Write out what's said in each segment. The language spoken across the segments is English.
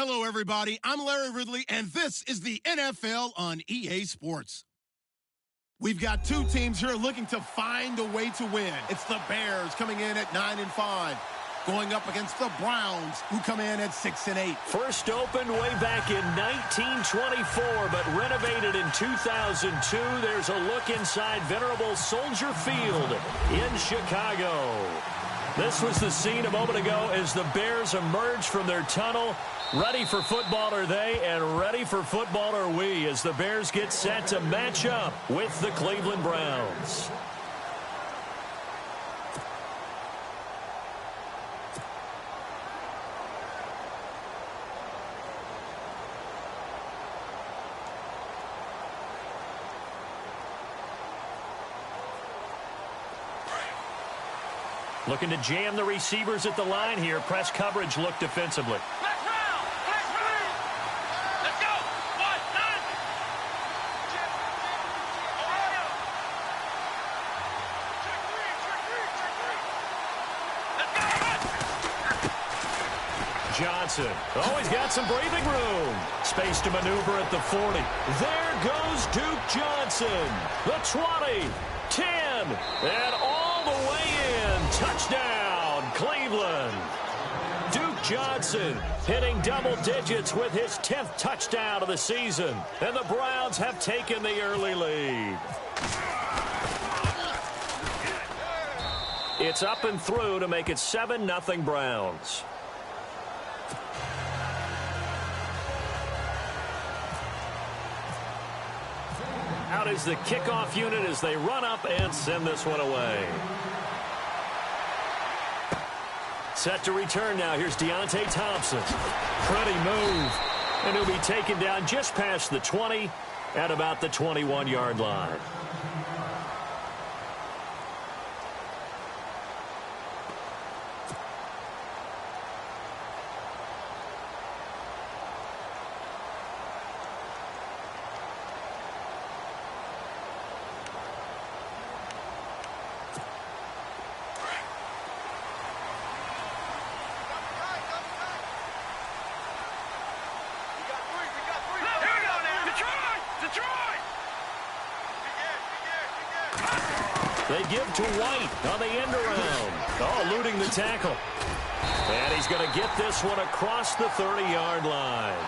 Hello, everybody. I'm Larry Ridley, and this is the NFL on EA Sports. We've got two teams here looking to find a way to win. It's the Bears coming in at 9-5, going up against the Browns, who come in at 6-8. First opened way back in 1924, but renovated in 2002. There's a look inside venerable Soldier Field in Chicago. This was the scene a moment ago as the Bears emerged from their tunnel. Ready for football are they, and ready for football are we, as the Bears get set to match up with the Cleveland Browns. Looking to jam the receivers at the line here. Press coverage look defensively. Let's go. 1, 9. Johnson. Oh, he's got some breathing room. Space to maneuver at the 40. There goes Duke Johnson. The 20, 10, and all the way in. Touchdown, Cleveland. Duke Johnson hitting double digits with his 10th touchdown of the season. And the Browns have taken the early lead. It's up and through to make it 7-0 Browns. Out is the kickoff unit as they run up and send this one away. Set to return now. Here's Deontay Thompson. Pretty move. And he'll be taken down just past the 20 at about the 21-yard line. They give to White on the end around. Oh, eluding the tackle. And he's going to get this one across the 30-yard line.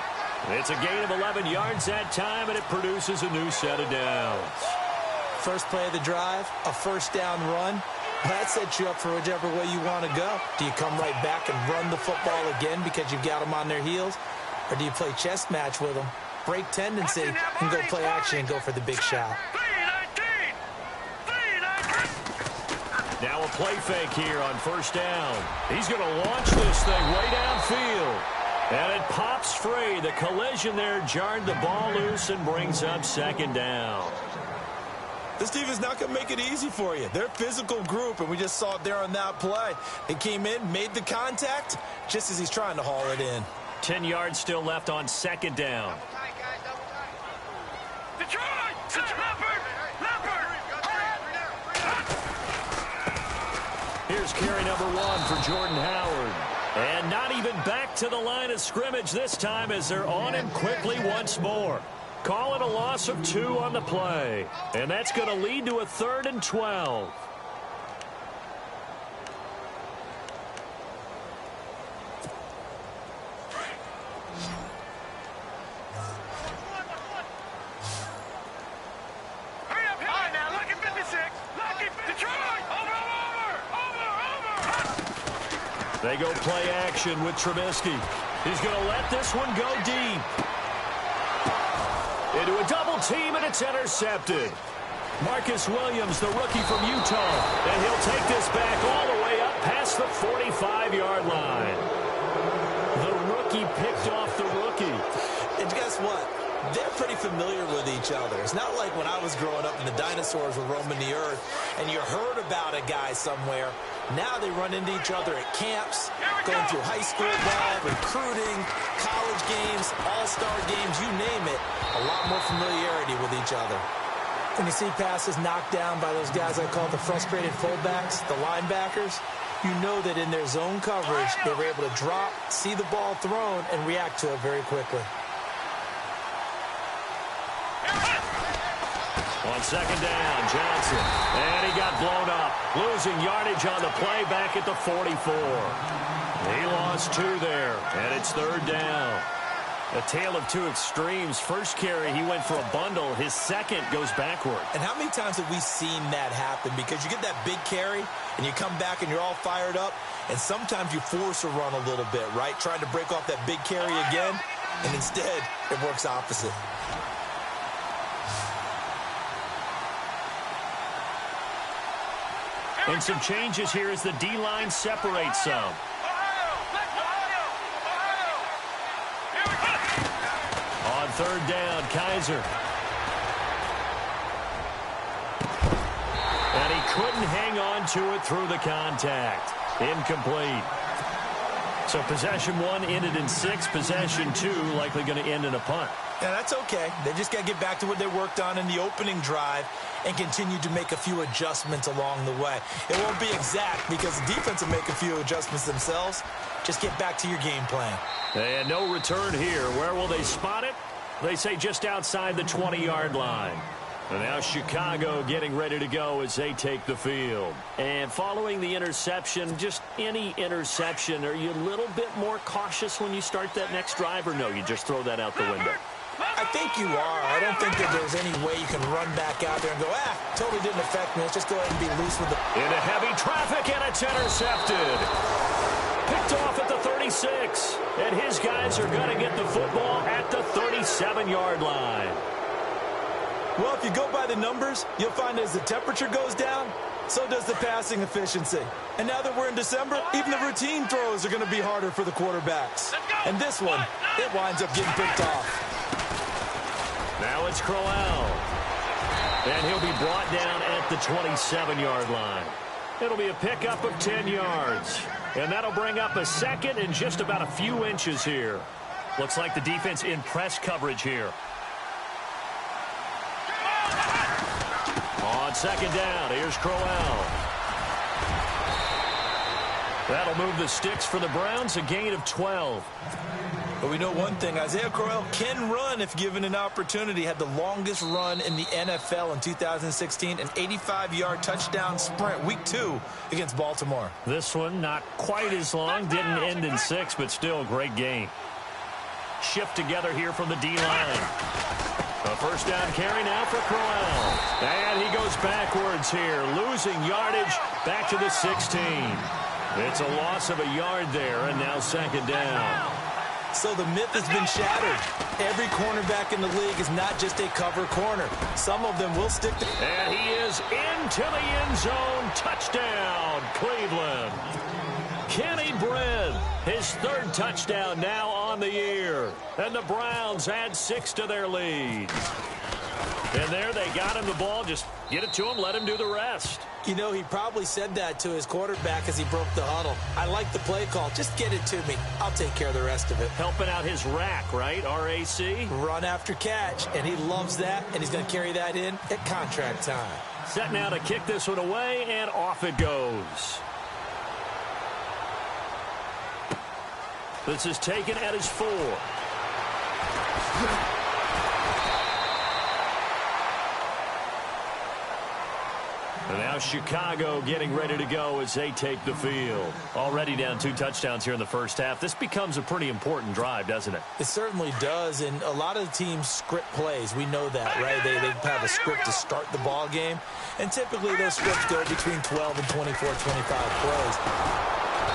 It's a gain of 11 yards that time, and it produces a new set of downs. First play of the drive, a first down run. That sets you up for whichever way you want to go. Do you come right back and run the football again because you've got them on their heels? Or do you play chess match with them, break tendency, and go play action and go for the big shot? Now a play fake here on first down. He's going to launch this thing way downfield. And it pops free. The collision there jarred the ball loose and brings up second down. This team is not going to make it easy for you. They're a physical group, and we just saw it there on that play. They came in, made the contact, just as he's trying to haul it in. 10 yards still left on second down. Here's carry number 1 for Jordan Howard. And not even back to the line of scrimmage this time as they're on him quickly once more. Call it a loss of 2 on the play. And that's going to lead to a 3rd and 12. They go play action with Trubisky. He's going to let this one go deep. Into a double team, and it's intercepted. Marcus Williams, the rookie from Utah. And he'll take this back all the way up past the 45-yard line. The rookie picked off the rookie. And guess what? They're pretty familiar with each other. It's not like when I was growing up and the dinosaurs were roaming the earth and you heard about a guy somewhere. Now they run into each other at camps, going through high school ball, recruiting, college games, all-star games, you name it. A lot more familiarity with each other. When you see passes knocked down by those guys I call the frustrated fullbacks, the linebackers, You know that in their zone coverage, they were able to drop, see the ball thrown, and react to it very quickly. On second down, Johnson. And he got blown up. Losing yardage on the play back at the 44. He lost 2 there, and it's third down. A tale of two extremes. First carry, he went for a bundle. His second goes backward. And how many times have we seen that happen? Because you get that big carry, and you come back, and you're all fired up, and sometimes you force a run a little bit, right? Trying to break off that big carry again, and instead, it works opposite. And some changes here as the D-line separates some. On third down, Kaiser. And he couldn't hang on to it through the contact. Incomplete. So possession 1 ended in 6. Possession 2 likely going to end in a punt. Yeah, that's okay. They just got to get back to what they worked on in the opening drive and continue to make a few adjustments along the way. It won't be exact because the defense will make a few adjustments themselves. Just get back to your game plan. And no return here. Where will they spot it? They say just outside the 20-yard line. And now Chicago getting ready to go as they take the field. And following the interception, just any interception, are you a little bit more cautious when you start that next drive, or no, you just throw that out the window? I think you are. I don't think that there's any way you can run back out there and go, totally didn't affect me. Let's just go ahead and be loose with it. Into heavy traffic, and it's intercepted. Picked off at the 36. And his guys are going to get the football at the 37-yard line. Well, if you go by the numbers, you'll find as the temperature goes down, so does the passing efficiency. And now that we're in December, even the routine throws are going to be harder for the quarterbacks. And this one, it winds up getting picked off. Now it's Crowell. And he'll be brought down at the 27-yard line. It'll be a pickup of 10 yards. And that'll bring up a second and just about a few inches here. Looks like the defense in press coverage here. On second down, here's Crowell. That'll move the sticks for the Browns, a gain of 12. But we know one thing, Isaiah Crowell can run if given an opportunity. Had the longest run in the NFL in 2016, an 85-yard touchdown sprint, week 2 against Baltimore. This one not quite as long, didn't end in 6, but still a great game. Shift together here from the D-line. A first down carry now for Crowell. And he goes backwards here, losing yardage back to the 16. It's a loss of a yard there, and now second down. So the myth has been shattered. Every cornerback in the league is not just a cover corner. Some of them will stick to... And he is into the end zone. Touchdown, Cleveland. Kenny Britt, his 3rd touchdown now on the year. And the Browns add 6 to their lead. And there they got him the ball. Just get it to him, let him do the rest. You know, he probably said that to his quarterback as he broke the huddle. I like the play call. Just get it to me. I'll take care of the rest of it. Helping out his rack, right? RAC? Run after catch. And he loves that, and he's going to carry that in at contract time. Set now to kick this one away, and off it goes. This is taken at his 4. And now Chicago getting ready to go as they take the field. Already down 2 touchdowns here in the first half. This becomes a pretty important drive, doesn't it? It certainly does, and a lot of the teams script plays. We know that, right? They have a script to start the ball game, and typically those scripts go between 12 and 24, 25 plays.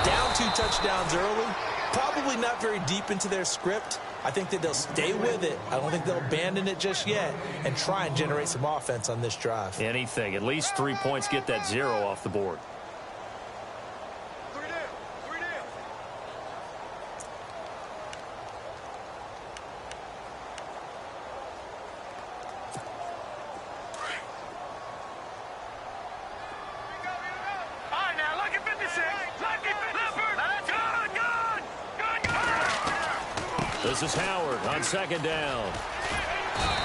Down 2 touchdowns early, probably not very deep into their script. I think that they'll stay with it. I don't think they'll abandon it just yet and try and generate some offense on this drive. Anything. At least 3 points, get that 0 off the board. This is Howard on second down.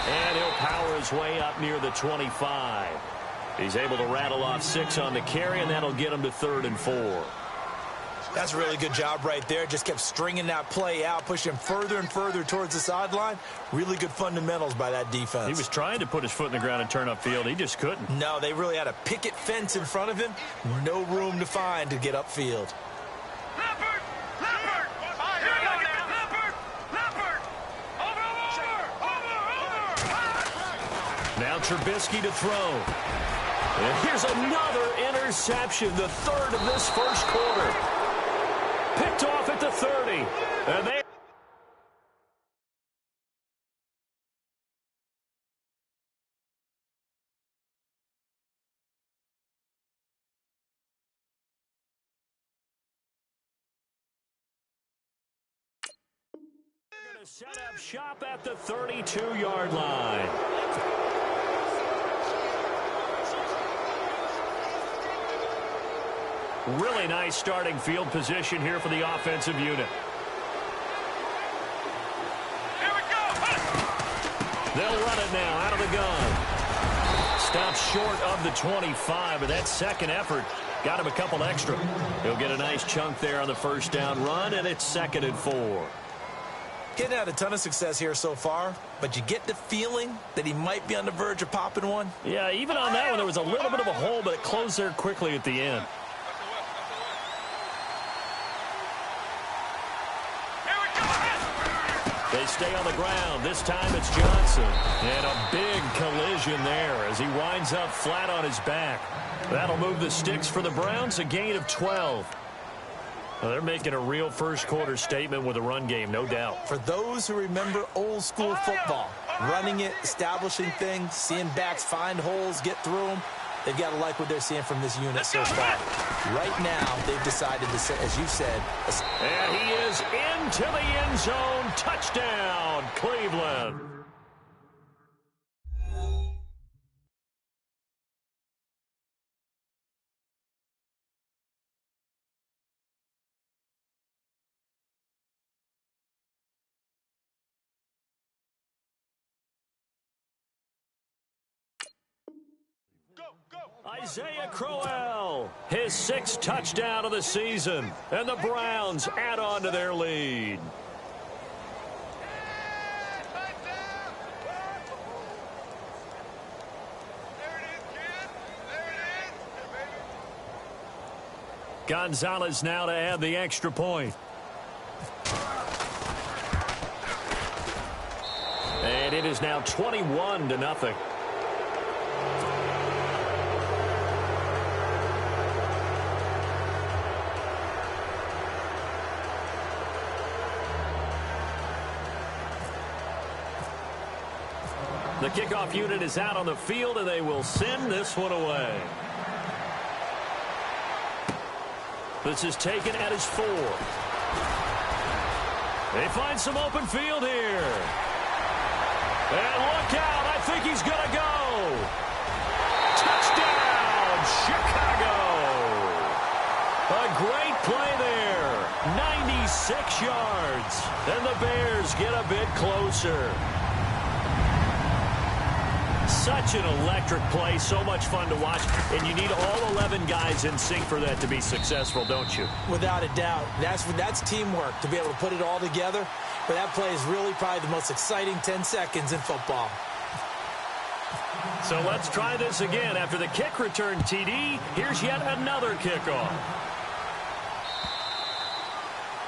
And he'll power his way up near the 25. He's able to rattle off 6 on the carry, and that'll get him to 3rd and 4. That's a really good job right there. Just kept stringing that play out, pushing him further and further towards the sideline. Really good fundamentals by that defense. He was trying to put his foot in the ground and turn upfield. He just couldn't. No, they really had a picket fence in front of him. No room to find to get upfield. Leopard! Leopard! Here we go now! Leopard! Leopard! Over! Now Trubisky to throw. And here's another interception, the third of this first quarter. Picked off at the 30. And they... They're going to set up shop at the 32-yard line. Really nice starting field position here for the offensive unit. Here we go! They'll run it now out of the gun. Stops short of the 25, but that second effort got him a couple extra. He'll get a nice chunk there on the first down run, and it's 2nd and 4. Getting had a ton of success here so far, but you get the feeling that he might be on the verge of popping one. Yeah, even on that one, there was a little bit of a hole, but it closed there quickly at the end. They stay on the ground. This time it's Johnson. And a big collision there as he winds up flat on his back. That'll move the sticks for the Browns, a gain of 12. Well, they're making a real first-quarter statement with a run game, no doubt. For those who remember old-school football, running it, establishing things, seeing backs find holes, get through them, they've got to like what they're seeing from this unit so far. Right now, they've decided to say, as you said... And he is into the end zone. Touchdown, Cleveland. Isaiah Crowell, his 6th touchdown of the season, and the Browns add on to their lead. Gonzalez now to add the extra point. And it is now 21-0. The kickoff unit is out on the field, and they will send this one away. This is taken at his 4. They find some open field here. And look out, I think he's going to go. Touchdown, Chicago. A great play there. 96 yards. And the Bears get a bit closer. Such an electric play, so much fun to watch, and you need all 11 guys in sync for that to be successful, don't you? Without a doubt. That's teamwork, to be able to put it all together. But that play is really probably the most exciting 10 seconds in football. So let's try this again. After the kick return TD, here's yet another kickoff.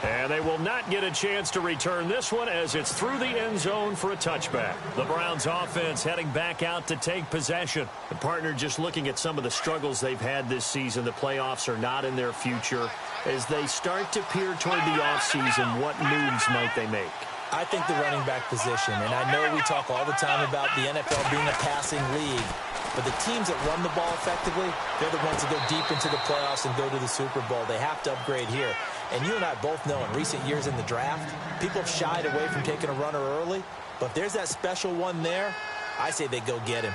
And they will not get a chance to return this one as it's through the end zone for a touchback. The Browns offense heading back out to take possession. The partner just looking at some of the struggles they've had this season. The playoffs are not in their future. As they start to peer toward the offseason, what moves might they make? I think the running back position, and I know we talk all the time about the NFL being a passing league, but the teams that run the ball effectively, they're the ones that go deep into the playoffs and go to the Super Bowl. They have to upgrade here. And you and I both know in recent years in the draft, people have shied away from taking a runner early. But if there's that special one there, I say they go get him.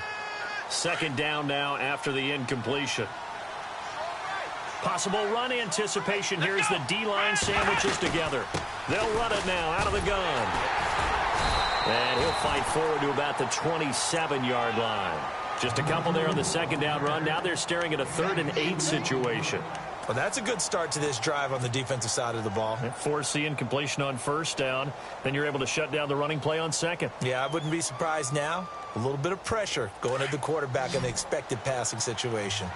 2nd down now after the incompletion. Possible run anticipation here as the D-line sandwiches together. They'll run it now out of the gun. And he'll fight forward to about the 27-yard line. Just a couple there on the 2nd down run. Now they're staring at a 3rd and 8 situation. Well, that's a good start to this drive on the defensive side of the ball. Forcing completion on first down. Then you're able to shut down the running play on second. Yeah, I wouldn't be surprised now. A little bit of pressure going at the quarterback in the expected passing situation.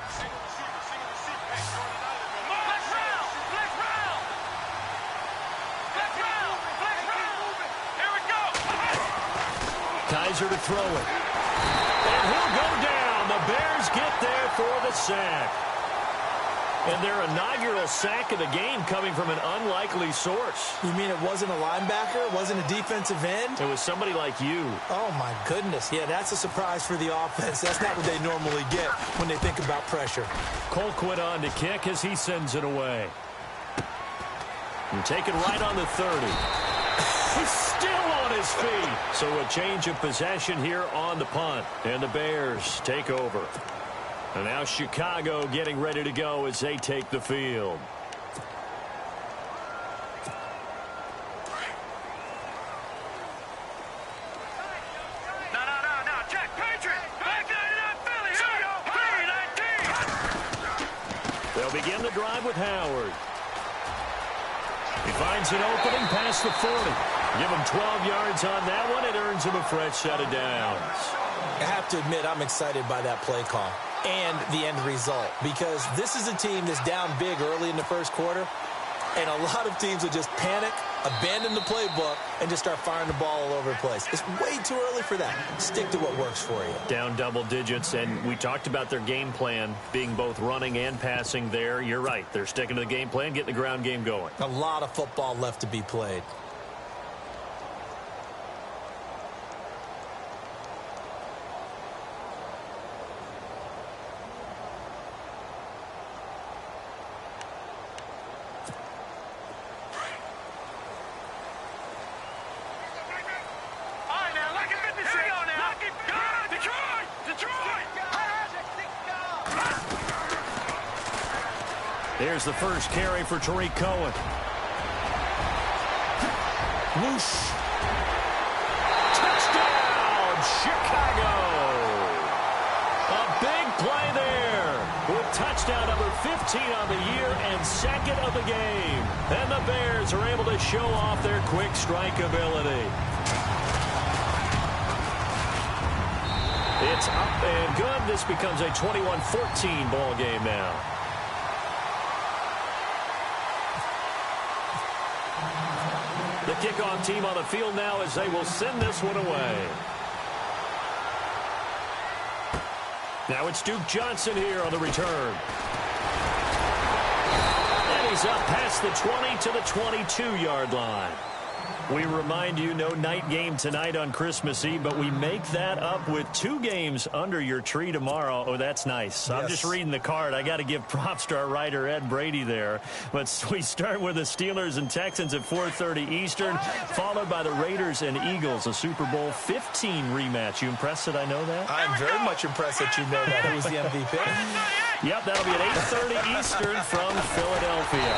Kizer to throw it. And he'll go down. The Bears get there for the sack. And their inaugural sack of the game coming from an unlikely source. You mean it wasn't a linebacker? It wasn't a defensive end? It was somebody like you. Oh, my goodness. Yeah, that's a surprise for the offense. That's not what they normally get when they think about pressure. Colquitt on to kick as he sends it away. And taken right on the 30. He's still on his feet. So a change of possession here on the punt. And the Bears take over. And now Chicago getting ready to go as they take the field. No. Check. Patriot. Back 99 Philly. Here we go. 3-19. They'll begin the drive with Howard. He finds an opening past the 40. Give him 12 yards on that one. It earns him a fresh set of downs. I have to admit, I'm excited by that play call and the end result, because this is a team that's down big early in the first quarter, and a lot of teams will just panic, abandon the playbook, and just start firing the ball all over the place. It's way too early for that. Stick to what works for you. Down double digits, and we talked about their game plan being both running and passing there. You're right. They're sticking to the game plan, getting the ground game going. A lot of football left to be played. There's the first carry for Tariq Cohen. Whoosh. Touchdown, Chicago. A big play there with touchdown number 15 on the year and second of the game. And the Bears are able to show off their quick strike ability. It's up and good. This becomes a 21-14 ball game now. The kickoff team on the field now as they will send this one away. Now it's Duke Johnson here on the return. And he's up past the 20 to the 22-yard line. We remind you, no night game tonight on Christmas Eve, but we make that up with 2 games under your tree tomorrow. Oh, that's nice. Yes. I'm just reading the card. I got to give props to our writer, Ed Brady, there. But we start with the Steelers and Texans at 4:30 Eastern, followed by the Raiders and Eagles, a Super Bowl 15 rematch. You impressed that I know that? I'm very much impressed that you know that. Who was the MVP? Yep, that'll be at 8:30 Eastern from Philadelphia.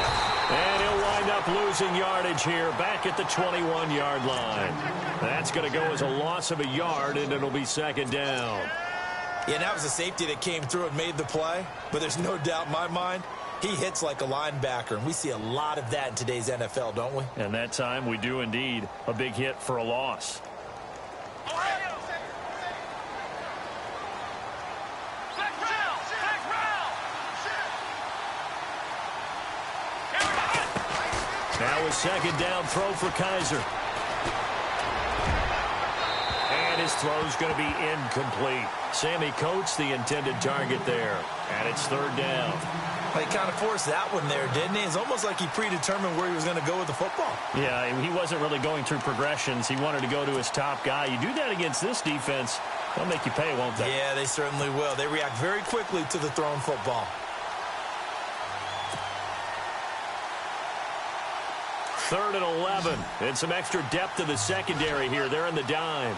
And he'll wind up losing yardage here back at the 21-yard line. That's going to go as a loss of a yard, and it'll be second down. Yeah, that was a safety that came through and made the play. But there's no doubt in my mind, he hits like a linebacker. And we see a lot of that in today's NFL, don't we? And that time we do indeed. A big hit for a loss. Now a second down throw for Kizer. And his throw's going to be incomplete. Sammy Coates, the intended target there. And it's third down. He kind of forced that one there, didn't he? It's almost like he predetermined where he was going to go with the football. Yeah, he wasn't really going through progressions. He wanted to go to his top guy. You do that against this defense, they'll make you pay, won't they? Yeah, they certainly will. They react very quickly to the thrown football. Third and 11. And some extra depth to the secondary here. They're in the dime.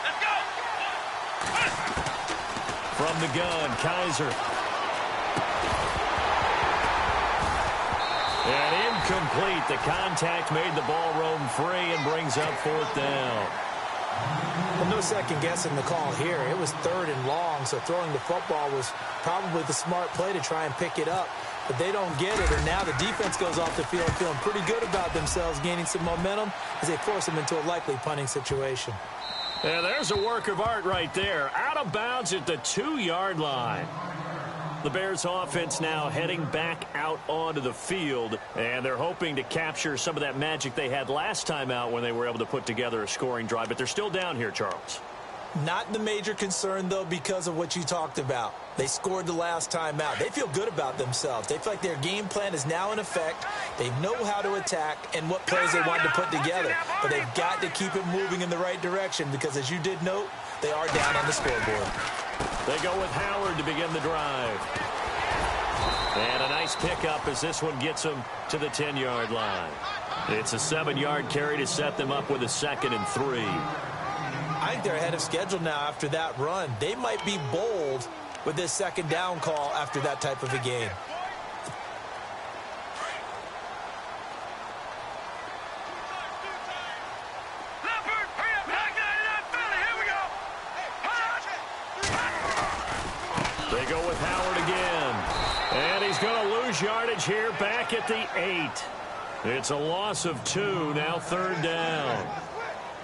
Let's go. From the gun, Kizer. And incomplete. The contact made the ball roam free and brings up fourth down. Well, no second guessing the call here. It was 3rd and long, so throwing the football was probably the smart play to try and pick it up. But they don't get it, and now the defense goes off the field feeling pretty good about themselves, gaining some momentum as they force them into a likely punting situation. Yeah, there's a work of art right there. Out of bounds at the 2-yard line. The Bears offense now heading back out onto the field, and they're hoping to capture some of that magic they had last time out when they were able to put together a scoring drive. But they're still down here, Charles. Not the major concern, though, because of what you talked about. They scored the last time out. They feel good about themselves. They feel like their game plan is now in effect. They know how to attack and what plays they want to put together. But they've got to keep it moving in the right direction because, as you did note, they are down on the scoreboard. They go with Howard to begin the drive. And a nice pickup as this one gets them to the 10-yard line. It's a 7-yard carry to set them up with a 2nd and 3. I think they're ahead of schedule now after that run. They might be bold with this 2nd down call after that type of a game. They go with Howard again. And he's going to lose yardage here back at the 8. It's a loss of 2, now 3rd down.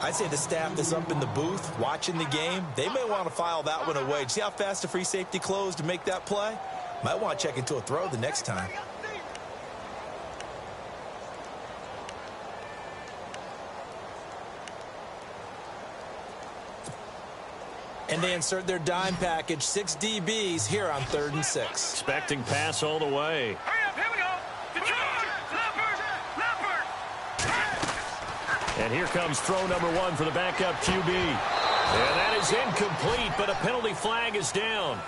I'd say the staff that's up in the booth watching the game, they may want to file that one away. See how fast the free safety closed to make that play? Might want to check into a throw the next time. And they insert their dime package, 6 DBs here on 3rd and 6. Expecting pass all the way. Hurry up, here we go. And here comes throw number 1 for the backup QB. And that is incomplete, but a penalty flag is down.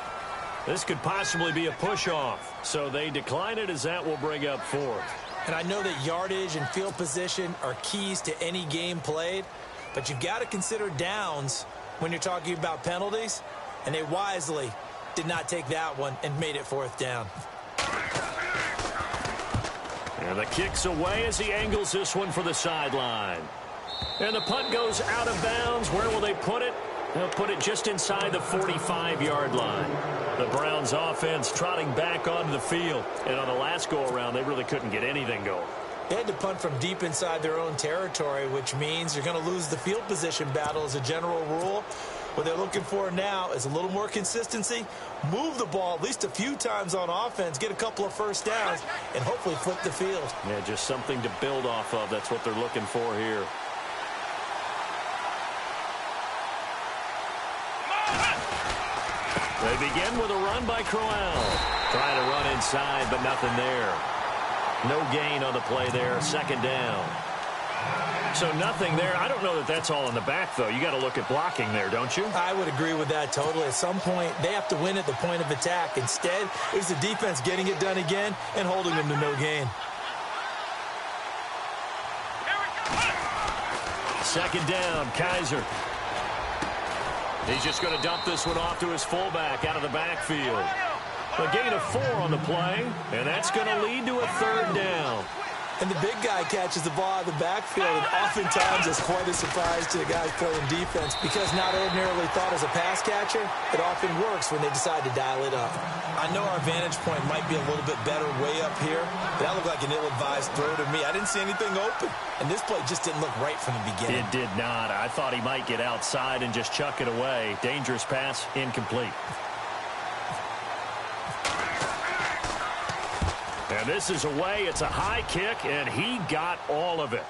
This could possibly be a push-off. So they decline it as that will bring up 4th. And I know that yardage and field position are keys to any game played, but you've got to consider downs when you're talking about penalties, and they wisely did not take that one and made it 4th down. And the kick's away as he angles this one for the sideline. And the punt goes out of bounds. Where will they put it? They'll put it just inside the 45-yard line. The Browns offense trotting back onto the field. And on the last go-around, they really couldn't get anything going. They had to punt from deep inside their own territory, which means you're going to lose the field position battle as a general rule. What they're looking for now is a little more consistency, move the ball at least a few times on offense, get a couple of first downs, and hopefully flip the field. Yeah, just something to build off of. That's what they're looking for here. They begin with a run by Crowell. Trying to run inside, but nothing there. No gain on the play there. 2nd down. So nothing there. I don't know that that's all in the back, though. You got to look at blocking there, don't you? I would agree with that totally. At some point, they have to win at the point of attack. Instead, it's the defense getting it done again and holding them to no gain. 2nd down, Kaiser. He's just going to dump this one off to his fullback out of the backfield. A gain of 4 on the play, and that's going to lead to a 3rd down. And the big guy catches the ball out of the backfield, and oftentimes it's quite a surprise to the guys playing defense because not ordinarily thought as a pass catcher, it often works when they decide to dial it up. I know our vantage point might be a little bit better way up here, but that looked like an ill-advised throw to me. I didn't see anything open, and this play just didn't look right from the beginning. It did not. I thought he might get outside and just chuck it away. Dangerous pass, incomplete. And this is away. It's a high kick, and he got all of it.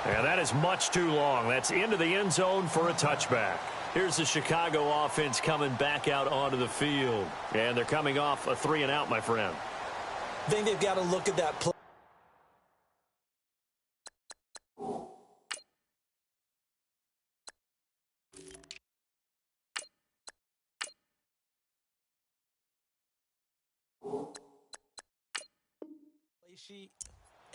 And that is much too long. That's into the end zone for a touchback. Here's the Chicago offense coming back out onto the field. And they're coming off a 3-and-out, my friend. I think they've got to look at that play. Sheet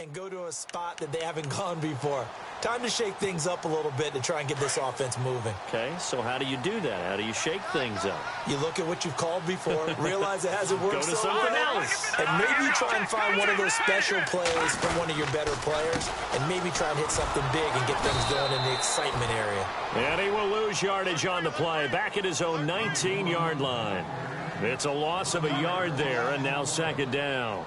and go to a spot that they haven't gone before. Time to shake things up a little bit to try and get this offense moving. Okay, so how do you do that? How do you shake things up? You look at what you've called before, realize it hasn't worked Go to so something well, else. and maybe try and find one of those special plays from one of your better players, and maybe try and hit something big and get things going in the excitement area. And he will lose yardage on the play, back at his own 19-yard line. It's a loss of a yard there, and now second down.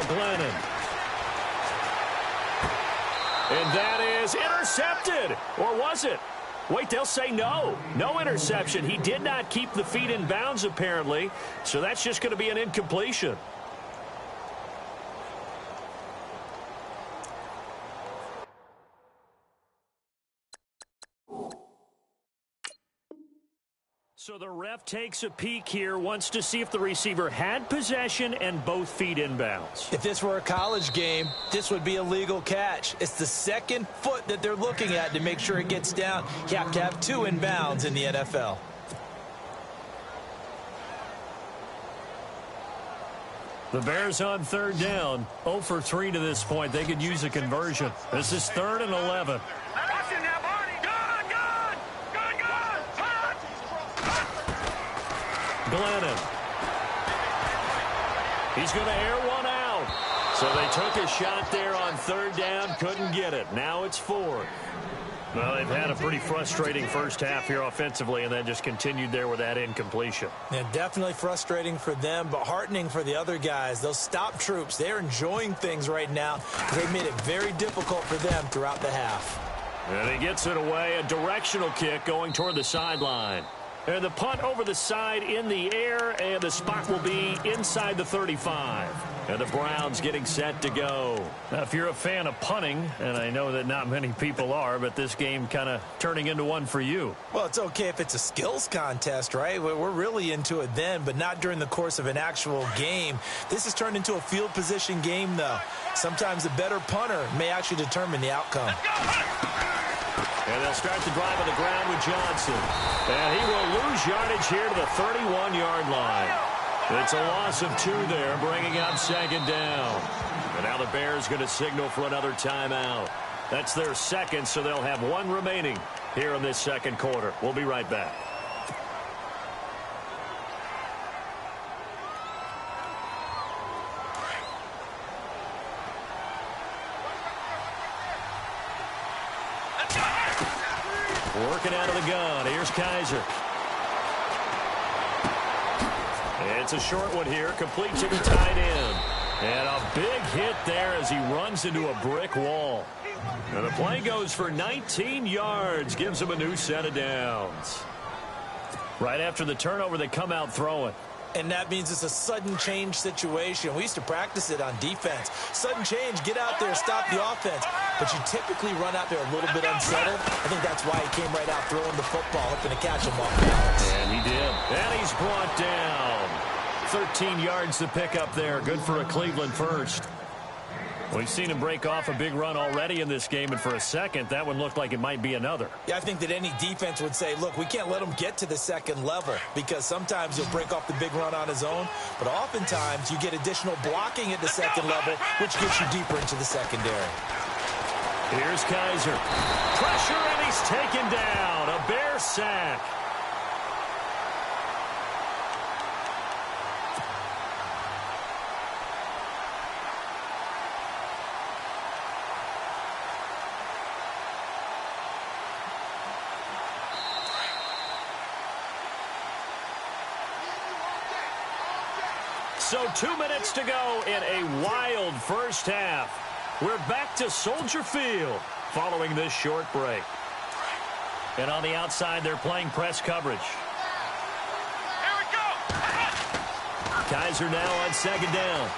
Glennon. And that is intercepted. Or was it? Wait, they'll say no. No interception. He did not keep the feet in bounds, apparently. So that's just going to be an incompletion. So the ref takes a peek here, wants to see if the receiver had possession and both feet in bounds. If this were a college game, this would be a legal catch. It's the second foot that they're looking at to make sure it gets down. You have to have two in bounds in the NFL. The Bears on third down, 0 for 3 to this point. They could use a conversion. This is 3rd and 11. Glennon. He's going to air one out. So they took a shot there on third down, couldn't get it. Now it's 4th. Well, they've had a pretty frustrating first half here offensively, and then just continued there with that incompletion. Yeah, definitely frustrating for them, but heartening for the other guys. Those stop troops, they're enjoying things right now. They've made it very difficult for them throughout the half. And he gets it away, a directional kick going toward the sideline. And the punt over the side in the air, and the spot will be inside the 35. And the Browns getting set to go. Now, if you're a fan of punting, and I know that not many people are, but this game kind of turning into one for you. Well, it's okay if it's a skills contest, right? We're really into it then, but not during the course of an actual game. This has turned into a field position game, though. Sometimes the better punter may actually determine the outcome. And they'll start the drive on the ground with Johnson. And he will lose yardage here to the 31-yard line. It's a loss of 2 there, bringing up second down. And now the Bears going to signal for another timeout. That's their second, so they'll have 1 remaining here in this second quarter. We'll be right back. Working out of the gun. Here's Kaiser. It's a short one here. Complete to the tight end. And a big hit there as he runs into a brick wall. And the play goes for 19 yards. Gives him a new set of downs. Right after the turnover, they come out throwing. And that means it's a sudden change situation. We used to practice it on defense. Sudden change, get out there, stop the offense. But you typically run out there a little bit unsettled. I think that's why he came right out throwing the football, hoping to catch him off balance. And he did. And he's brought down. 13 yards to pick up there. Good for a Cleveland first. We've seen him break off a big run already in this game, and for a second, that one looked like it might be another. Yeah, I think that any defense would say, look, we can't let him get to the second level, because sometimes he'll break off the big run on his own, but oftentimes you get additional blocking at the second level, which gets you deeper into the secondary. Here's Kaiser. Pressure, and he's taken down. A Bear sack. So 2 minutes to go in a wild first half. We're back to Soldier Field following this short break. And on the outside, they're playing press coverage. Here we go. Kaiser now on second down.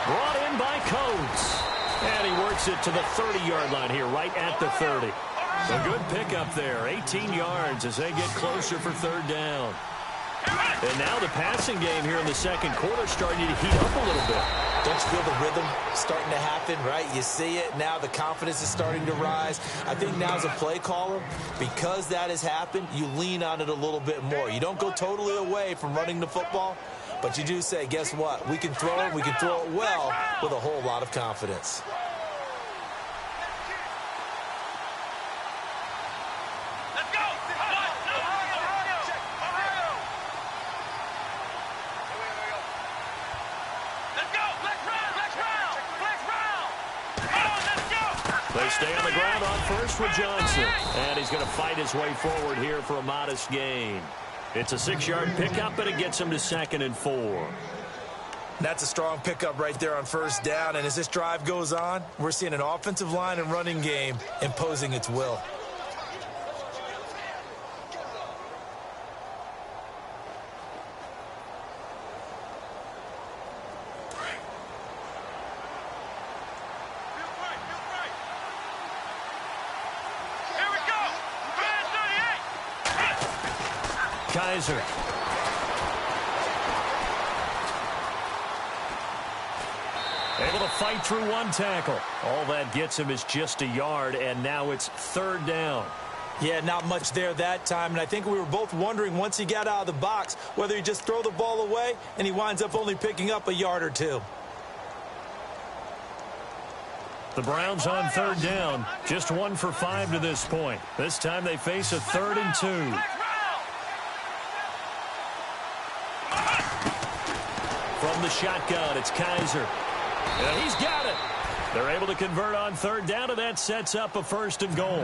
Brought in by Coates. And he works it to the 30-yard line here, right at the 30. A good pickup there, 18 yards as they get closer for third down. And now the passing game here in the second quarter starting to heat up a little bit. Don't you feel the rhythm starting to happen, right? You see it. Now the confidence is starting to rise. I think now as a play caller, because that has happened, you lean on it a little bit more. You don't go totally away from running the football, but you do say, guess what? We can throw it. We can throw it well with a whole lot of confidence. They stay on the ground on first with Johnson. And he's going to fight his way forward here for a modest gain. It's a 6-yard pickup, and it gets him to 2nd and 4. That's a strong pickup right there on first down. And as this drive goes on, we're seeing an offensive line and running game imposing its will. Kaiser. Able to fight through one tackle. All that gets him is just a yard, and now it's 3rd down. Yeah, not much there that time, and I think we were both wondering once he got out of the box whether he just throw the ball away, and he winds up only picking up a yard or two. The Browns on 3rd down, just 1 for 5 to this point. This time they face a 3rd and 2. From the shotgun, it's Kaiser. And he's got it. They're able to convert on 3rd down, and that sets up a 1st and goal.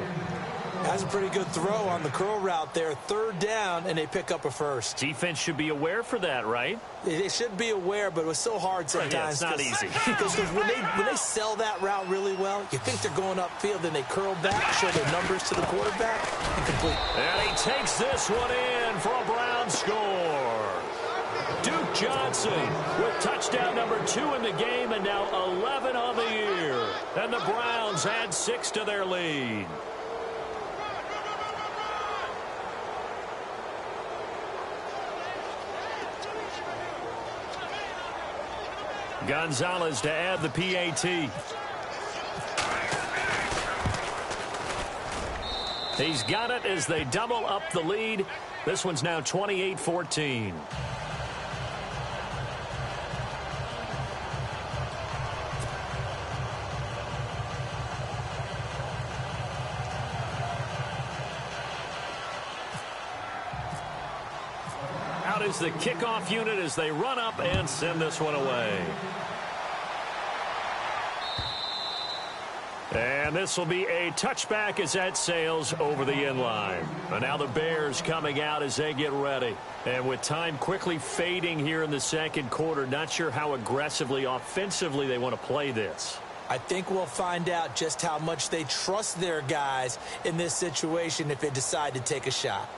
That's a pretty good throw on the curl route there. 3rd down, and they pick up a 1st. Defense should be aware for that, right? They should be aware, but it was so hard sometimes. Yeah, it's not easy. Because when they sell that route really well, you think they're going upfield, then they curl back, show their numbers to the quarterback, and complete. And he takes this one in for a Brown score. Duke Johnson with touchdown number 2 in the game, and now 11 on the year. And the Browns add 6 to their lead. Gonzalez to add the PAT. He's got it as they double up the lead. This one's now 28-14. Out is the kickoff unit as they run up and send this one away. And this will be a touchback as that sails over the end line. And now the Bears coming out as they get ready. And with time quickly fading here in the 2nd quarter, not sure how aggressively, offensively they want to play this. I think we'll find out just how much they trust their guys in this situation if they decide to take a shot.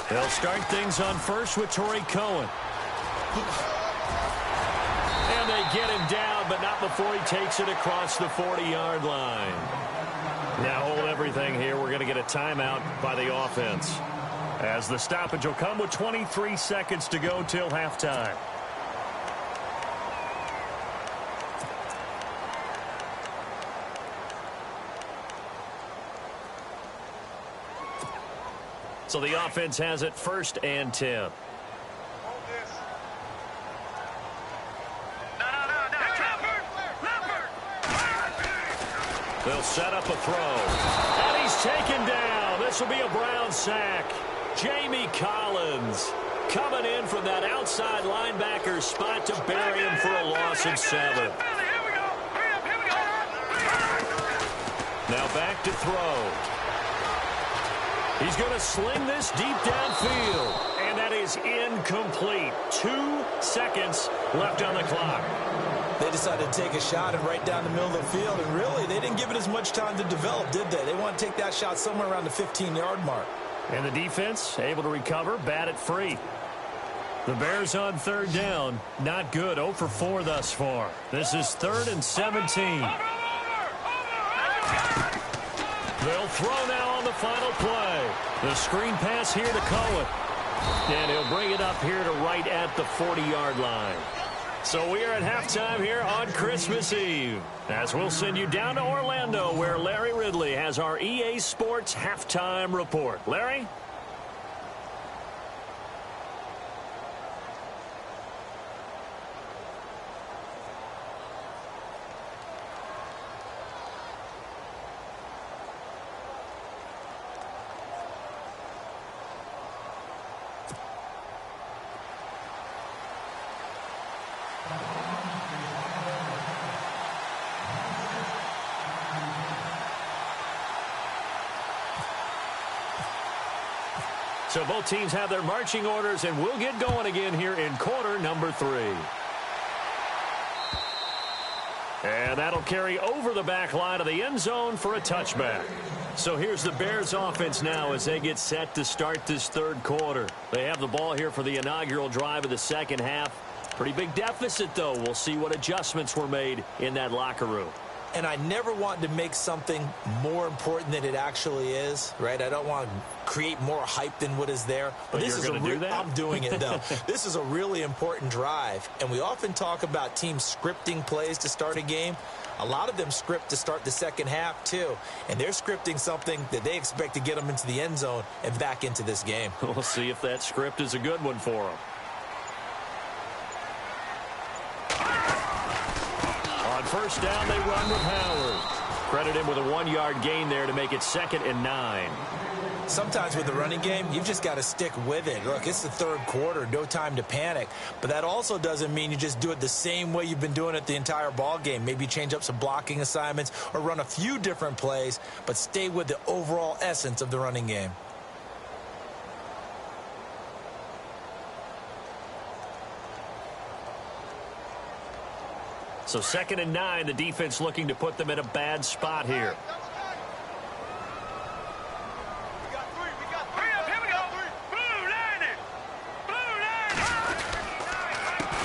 They'll start things on first with Torrey Cohen. And they get him down, but not before he takes it across the 40-yard line. Now hold everything here. We're going to get a timeout by the offense, as the stoppage will come with 23 seconds to go till halftime. So the offense has it 1st and 10. They'll set up a throw. And he's taken down. This will be a Brown sack. Jamie Collins coming in from that outside linebacker spot to bury him for a loss of 7. Now back to throw. He's going to sling this deep downfield. And that play is incomplete. 2 seconds left on the clock. They decided to take a shot and right down the middle of the field, and really, they didn't give it as much time to develop, did they? They want to take that shot somewhere around the 15-yard mark. And the defense able to recover, bat it free. The Bears on 3rd down. Not good. 0 for 4 thus far. This is 3rd and 17. They'll throw now on the final play. The screen pass here to Cohen. And he'll bring it up here to right at the 40-yard line. So we are at halftime here on Christmas Eve, as we'll send you down to Orlando, where Larry Ridley has our EA Sports halftime report. Larry? So both teams have their marching orders, and we'll get going again here in quarter number 3. And that'll carry over the back line of the end zone for a touchback. So here's the Bears offense now as they get set to start this 3rd quarter. They have the ball here for the inaugural drive of the 2nd half. Pretty big deficit, though. We'll see what adjustments were made in that locker room. And I never want to make something more important than it actually is, right? I don't want to create more hype than what is there. But this is do that? I'm doing it, though. This is a really important drive. And we often talk about teams scripting plays to start a game. A lot of them script to start the 2nd half, too. And they're scripting something that they expect to get them into the end zone and back into this game. We'll see if that script is a good one for them. On 1st down, they run with Howard. Credit him with a 1-yard gain there to make it 2nd and 9. Sometimes with the running game, you've just got to stick with it. Look, it's the 3rd quarter, no time to panic. But that also doesn't mean you just do it the same way you've been doing it the entire ball game. Maybe change up some blocking assignments or run a few different plays, but stay with the overall essence of the running game. So 2nd and 9, the defense looking to put them in a bad spot here.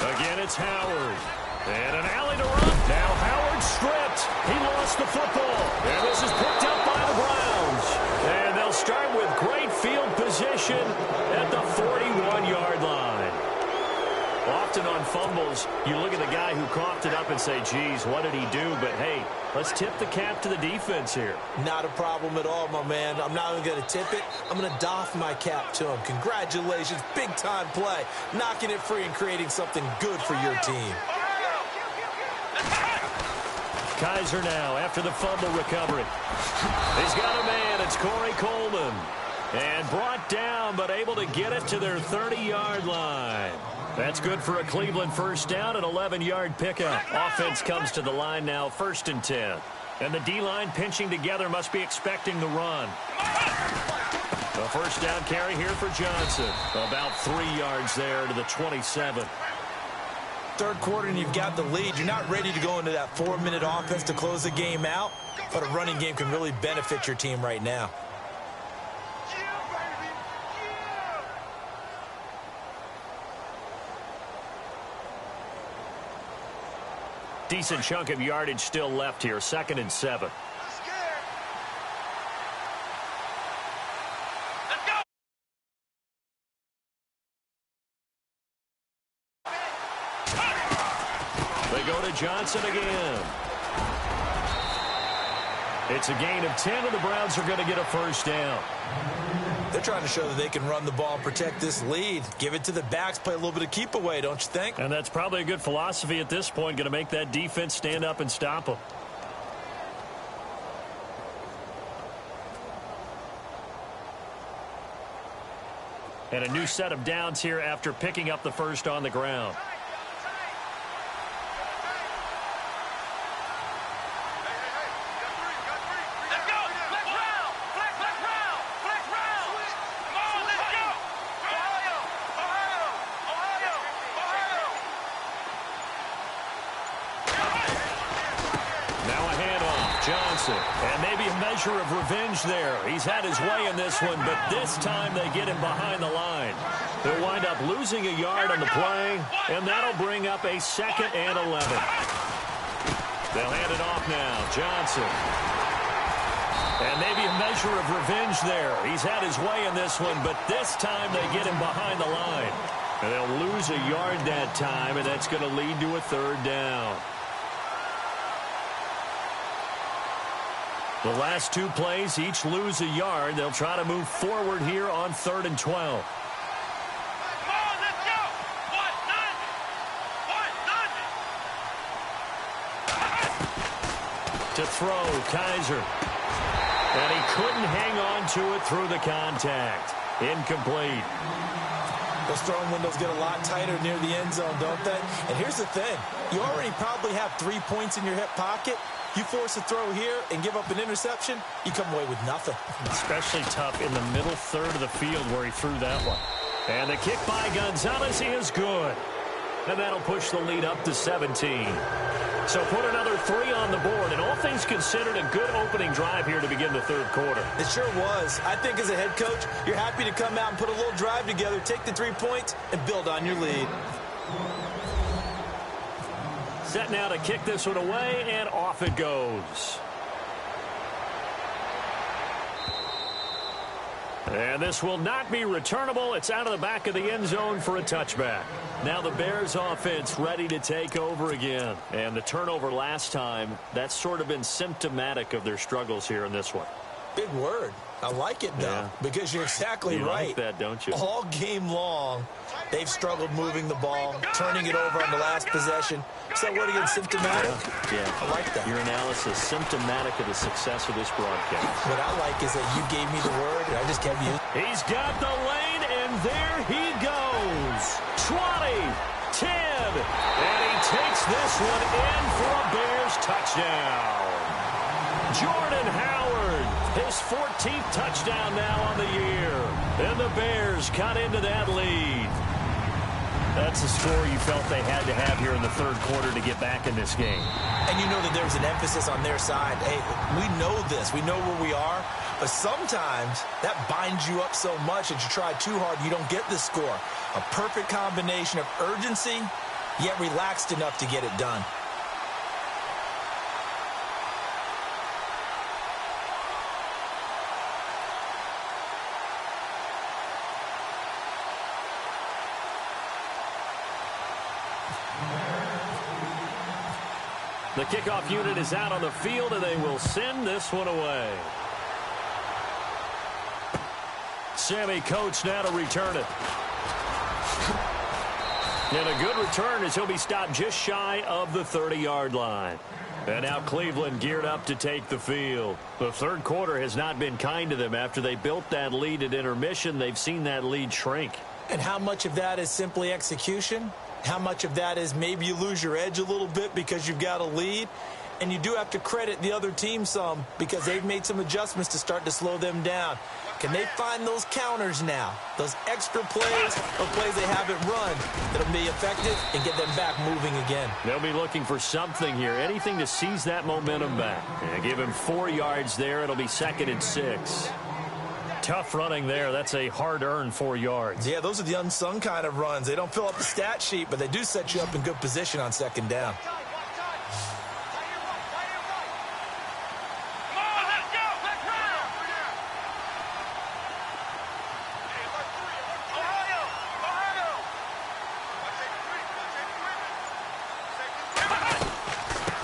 Again, it's Howard. And an alley to run. Now Howard stripped. He lost the football. And this is picked up by the Browns. And they'll start with great field position at the 41-yard line. Often on fumbles, you look at the guy who coughed it up and say, geez, what did he do? But, hey, let's tip the cap to the defense here. Not a problem at all, my man. I'm not even going to tip it. I'm going to doff my cap to him. Congratulations. Big-time play. Knocking it free and creating something good for your team. Kaiser now after the fumble recovery. He's got a man. It's Corey Coleman. And brought down, but able to get it to their 30-yard line. That's good for a Cleveland 1st down, an 11-yard pickup. Offense comes to the line now, 1st and 10. And the D-line pinching together must be expecting the run. A 1st down carry here for Johnson. About 3 yards there to the 27. 3rd quarter and you've got the lead. You're not ready to go into that 4-minute offense to close the game out, but a running game can really benefit your team right now. Decent chunk of yardage still left here. 2nd and 7. They go to Johnson again. It's a gain of 10, and the Browns are going to get a 1st down. They're trying to show that they can run the ball and protect this lead. Give it to the backs, play a little bit of keep away, don't you think? And that's probably a good philosophy at this point, going to make that defense stand up and stop them. And a new set of downs here after picking up the 1st on the ground. Johnson. And maybe a measure of revenge there. He's had his way in this one, but this time they get him behind the line. They'll wind up losing a yard on the play, and that'll bring up a 2nd and 11. They'll hand it off now. Johnson. And maybe a measure of revenge there. He's had his way in this one, but this time they get him behind the line. And they'll lose a yard that time, and that's going to lead to a 3rd down. The last 2 plays each lose a yard. They'll try to move forward here on 3rd and 12. To throw, Kaiser. And he couldn't hang on to it through the contact. Incomplete. Those throwing windows get a lot tighter near the end zone, don't they? And here's the thing. You already probably have 3 points in your hip pocket. You force a throw here and give up an interception, you come away with nothing. Especially tough in the middle third of the field where he threw that one. And the kick by Gonzalez is good. And that'll push the lead up to 17. So put another 3 on the board, and all things considered, a good opening drive here to begin the 3rd quarter. It sure was. I think as a head coach, you're happy to come out and put a little drive together, take the 3 points, and build on your lead. Set now to kick this one away, and off it goes. And this will not be returnable. It's out of the back of the end zone for a touchback. Now the Bears offense ready to take over again. And the turnover last time, that's sort of been symptomatic of their struggles here in this one. Big word. I like it, though, because you're exactly right. You like that, don't you? All game long, they've struggled moving the ball, turning it over on the last possession. So what again, symptomatic? Yeah. I like that. Your analysis, symptomatic of the success of this broadcast. What I like is that you gave me the word, and I just kept using it. He's got the lane, and there he goes. 20, 10, and he takes this one in for a Bears touchdown. Jordan Howard, his 14th touchdown now on the year. And the Bears cut into that lead. That's a score you felt they had to have here in the 3rd quarter to get back in this game. And you know that there's an emphasis on their side. Hey, we know this. We know where we are. But sometimes that binds you up so much that you try too hard, you don't get the score. A perfect combination of urgency, yet relaxed enough to get it done. The kickoff unit is out on the field, and they will send this one away. Sammy Coates now to return it. And a good return as he'll be stopped just shy of the 30-yard line. And now Cleveland geared up to take the field. The 3rd quarter has not been kind to them. After they built that lead at intermission, they've seen that lead shrink. And how much of that is simply execution? How much of that is maybe you lose your edge a little bit because you've got a lead? And you do have to credit the other team some because they've made some adjustments to start to slow them down. Can they find those counters now, those extra plays or plays they haven't run that'll be effective and get them back moving again? They'll be looking for something here, anything to seize that momentum back. And give him 4 yards there. It'll be 2nd and 6. Tough running there. That's a hard-earned 4 yards. Yeah, those are the unsung kind of runs. They don't fill up the stat sheet, but they do set you up in good position on 2nd down.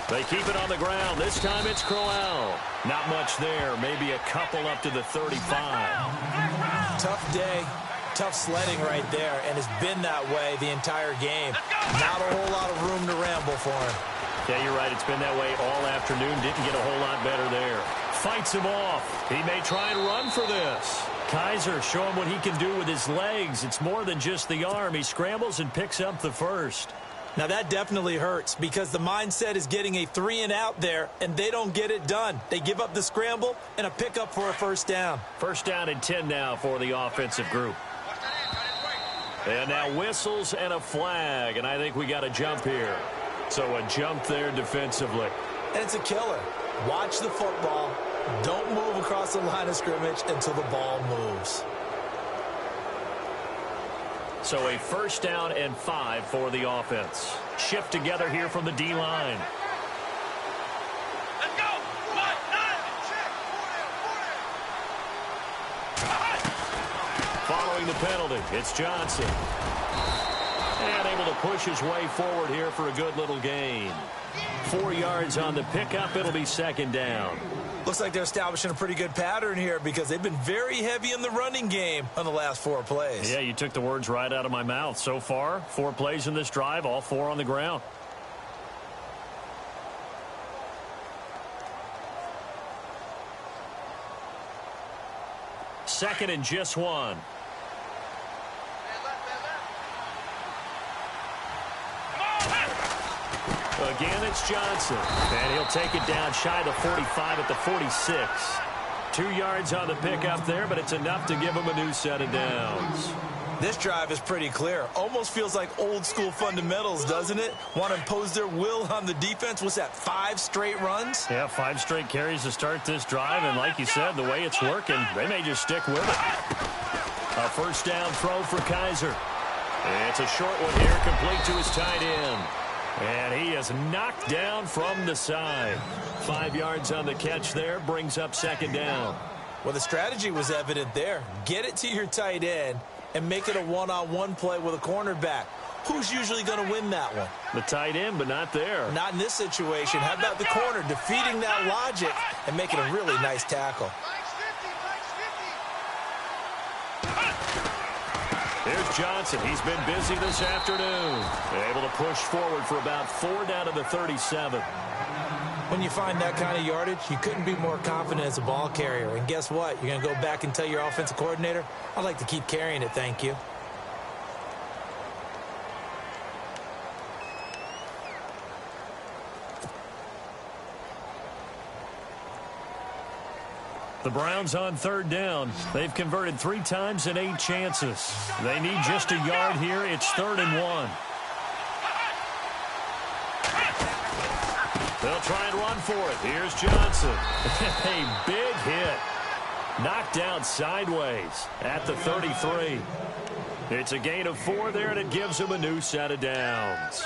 They keep it on the ground. This time it's Crowell. Not much there. Maybe a couple up to the 35. Tough day. Tough sledding right there, and it's been that way the entire game. Not a whole lot of room to ramble for him. Yeah, you're right. It's been that way all afternoon. Didn't get a whole lot better there. Fights him off. He may try and run for this. Kaiser showing what he can do with his legs. It's more than just the arm. He scrambles and picks up the first. Now, that definitely hurts because the mindset is getting a 3-and-out there, and they don't get it done. They give up the scramble and a pickup for a 1st down. 1st down and 10 now for the offensive group. And now whistles and a flag, and I think we got a jump here. So a jump there defensively. And it's a killer. Watch the football. Don't move across the line of scrimmage until the ball moves. So a 1st down and 5 for the offense. Shift together here from the D-line. Let's go. 1, 9. Following the penalty, it's Johnson. And able to push his way forward here for a good little gain. 4 yards on the pickup. It'll be 2nd down. Looks like they're establishing a pretty good pattern here because they've been very heavy in the running game on the last 4 plays. Yeah, you took the words right out of my mouth. So far, 4 plays in this drive, all 4 on the ground. Second and just 1. Again, it's Johnson. And he'll take it down shy of the 45 at the 46. 2 yards on the pickup there, but it's enough to give him a new set of downs. This drive is pretty clear. Almost feels like old school fundamentals, doesn't it? Want to impose their will on the defense. What's that, 5 straight runs? Yeah, 5 straight carries to start this drive. And like you said, the way it's working, they may just stick with it. A 1st down throw for Kaiser. It's a short one here, complete to his tight end. And he is knocked down from the side. 5 yards on the catch there, brings up 2nd down. Well, the strategy was evident there. Get it to your tight end and make it a one-on-one play with a cornerback. Who's usually going to win that one? The tight end, but not there. Not in this situation. How about the corner defeating that logic and making a really nice tackle? Here's Johnson. He's been busy this afternoon. Able to push forward for about 4 down to the 37. When you find that kind of yardage, you couldn't be more confident as a ball carrier. And guess what? You're going to go back and tell your offensive coordinator, I'd like to keep carrying it, thank you. The Browns on 3rd down. They've converted 3 times in 8 chances. They need just a yard here. It's 3rd and 1. They'll try and run for it. Here's Johnson. A big hit. Knocked down sideways at the 33. It's a gain of 4 there, and it gives him a new set of downs.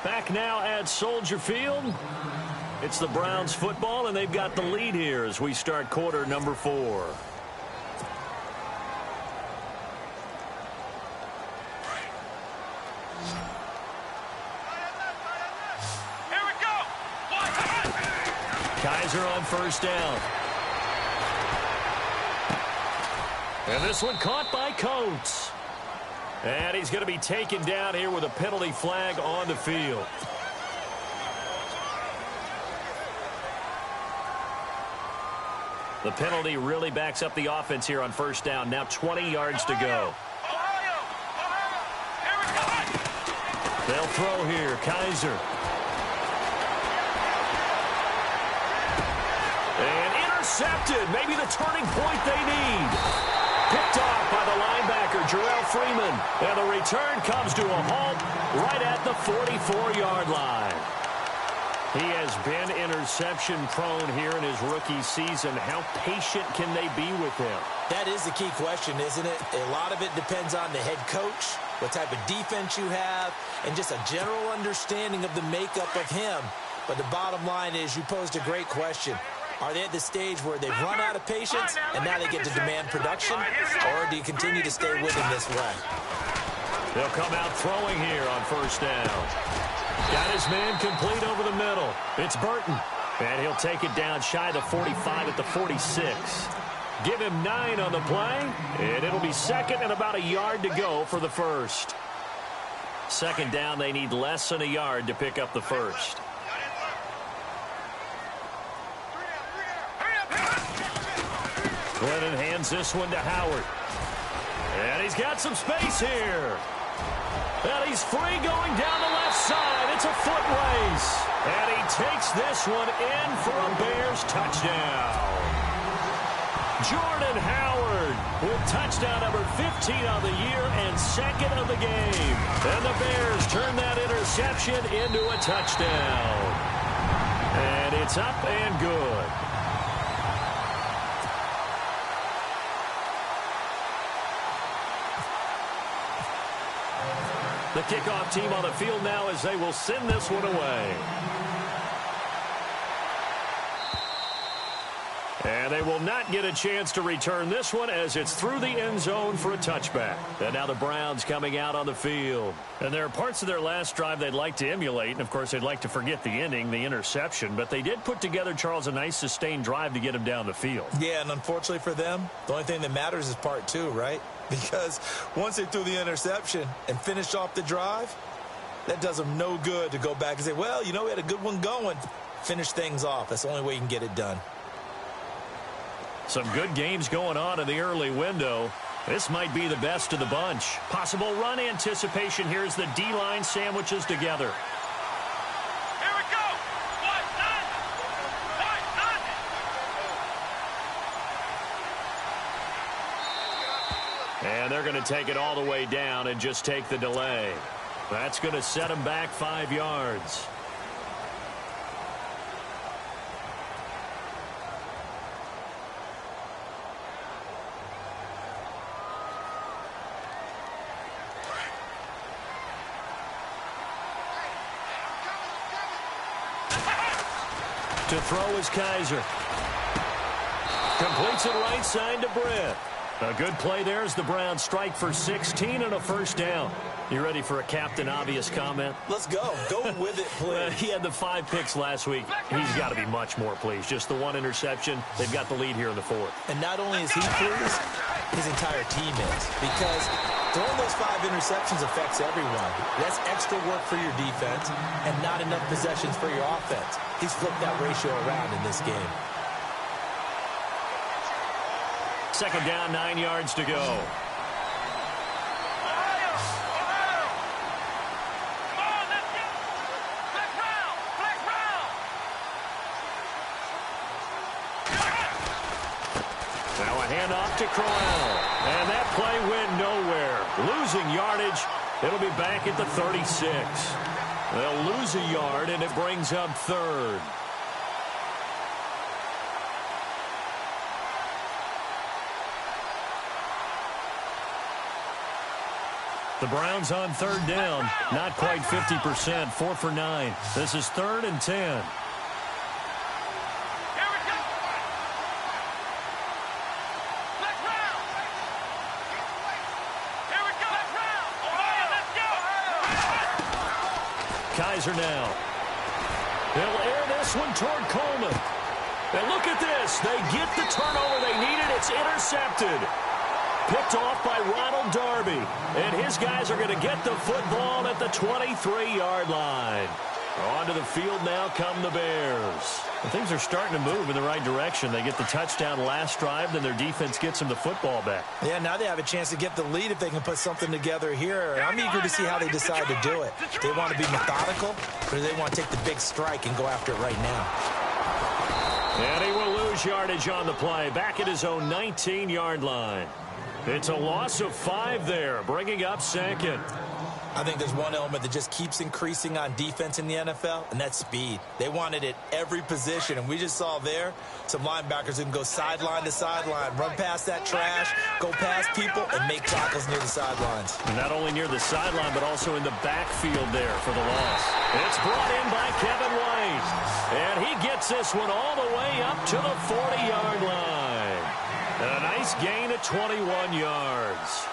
Back now at Soldier Field. It's the Browns football, and they've got the lead here as we start quarter number 4. Here we go. Kaiser on 1st down. And this one caught by Coates. And he's going to be taken down here with a penalty flag on the field. The penalty really backs up the offense here on 1st down. Now 20 yards to go. They'll throw here. Kaiser. And intercepted. Maybe the turning point they need. Picked off by the linebacker, Jarrell Freeman. And the return comes to a halt right at the 44-yard line. He has been interception-prone here in his rookie season. How patient can they be with him? That is the key question, isn't it? A lot of it depends on the head coach, what type of defense you have, and just a general understanding of the makeup of him. But the bottom line is you posed a great question. Are they at the stage where they've run out of patience and now they get to demand production? Or do you continue to stay with him this way? They'll come out throwing here on 1st down. Got his man complete over the middle. It's Burton. And he'll take it down shy of the 45 at the 46. Give him 9 on the play. And it'll be 2nd and about a yard to go for the 1st. 2nd down, they need less than a yard to pick up the 1st. Glennon hands this one to Howard. And he's got some space here. And he's free going down the left side. It's a foot race. And he takes this one in for a Bears touchdown. Jordan Howard with touchdown number 15 on the year and second of the game. And the Bears turn that interception into a touchdown. And it's up and good. The kickoff team on the field now as they will send this one away. And they will not get a chance to return this one as it's through the end zone for a touchback. And now the Browns coming out on the field. And there are parts of their last drive they'd like to emulate. And, of course, they'd like to forget the ending, the interception. But they did put together, Charles, a nice sustained drive to get them down the field. Yeah, and unfortunately for them, the only thing that matters is part two, right? Because once they threw the interception and finished off the drive, that does them no good to go back and say, well, you know, we had a good one going. Finish things off. That's the only way you can get it done. Some good games going on in the early window. This might be the best of the bunch. Possible run anticipation here as the D-line sandwiches together. Here we go. And they're going to take it all the way down and just take the delay. That's going to set them back 5 yards. To throw is Kaiser. Completes it right side to Britt. A good play there as the Browns strike for 16 and a first down. You ready for a Captain Obvious comment? Let's go. Go with it, please. He had the 5 picks last week. He's got to be much more pleased. Just the one interception. They've got the lead here in the fourth. And not only is he pleased, his entire team is. Because throwing those 5 interceptions affects everyone. That's extra work for your defense and not enough possessions for your offense. He's flipped that ratio around in this game. Second down, 9 yards to go. Now a handoff to Crowell. And that play went nowhere. Losing yardage. It'll be back at the 36. They'll lose a yard, and it brings up third. The Browns on third down. Not quite 50%. 4 for 9. This is 3rd and 10. Kaiser now. They'll air this one toward Coleman. And look at this. They get the turnover they needed. It's intercepted. Picked off by Ronald Darby. And his guys are going to get the football at the 23-yard line. Onto the field now come the Bears. And things are starting to move in the right direction. They get the touchdown last drive, then their defense gets them the football back. Yeah, now they have a chance to get the lead if they can put something together here. I'm eager to see how they decide to do it. Do they want to be methodical, or do they want to take the big strike and go after it right now? And he will lose yardage on the play, back at his own 19-yard line. It's a loss of 5 there, bringing up second. I think there's one element that just keeps increasing on defense in the NFL, and that's speed. They want it at every position, and we just saw there some linebackers who can go sideline to sideline, run past that trash, go past people, and make tackles near the sidelines. And not only near the sideline, but also in the backfield there for the loss. It's brought in by Kevin White, and he gets this one all the way up to the 40-yard line. And a nice gain of 21 yards.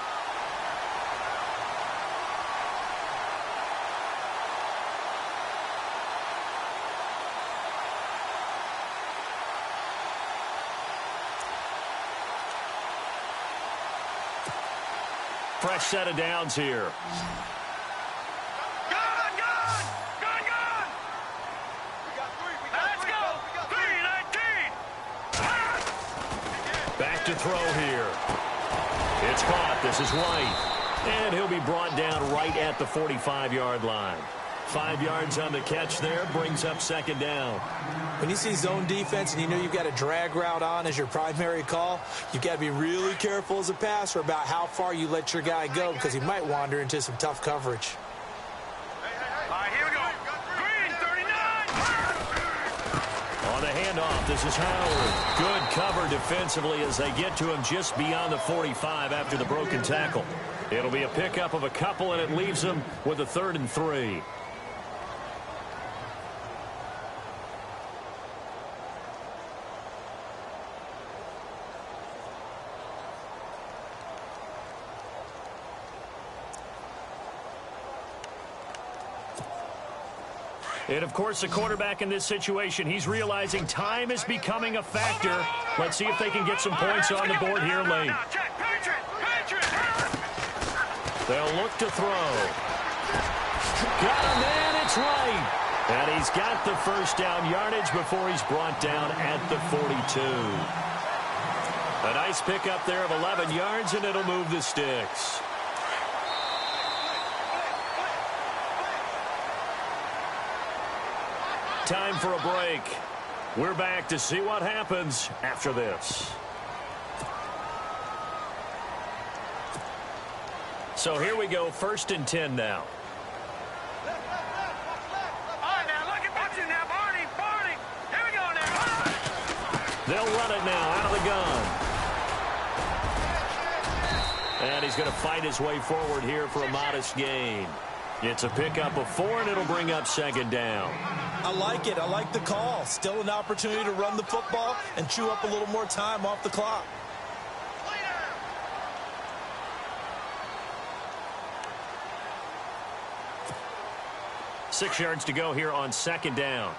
Fresh set of downs here. Let's go. 3-19. Back to throw here. It's caught. This is White. And he'll be brought down right at the 45-yard line. 5 yards on the catch there, brings up second down. When you see zone defense and you know you've got a drag route on as your primary call, you've got to be really careful as a passer about how far you let your guy go because he might wander into some tough coverage. All right, here we go. Green, 39. On the handoff, this is Howard. Good cover defensively as they get to him just beyond the 45 after the broken tackle. It'll be a pickup of a couple, and it leaves them with a 3rd and 3. And, of course, the quarterback in this situation, he's realizing time is becoming a factor. Let's see if they can get some points on the board here late. They'll look to throw. Got him, and it's right. And he's got the first down yardage before he's brought down at the 42. A nice pickup there of 11 yards, and it'll move the sticks. Time for a break. We're back to see what happens after this. So here we go, 1st and 10 now. All right, now look at watch it now, Barney. Here we go now. They'll run it now out of the gun. And he's going to fight his way forward here for a modest gain. It's a pickup of 4, and it'll bring up second down. I like it. I like the call. Still an opportunity to run the football and chew up a little more time off the clock. 6 yards to go here on second down.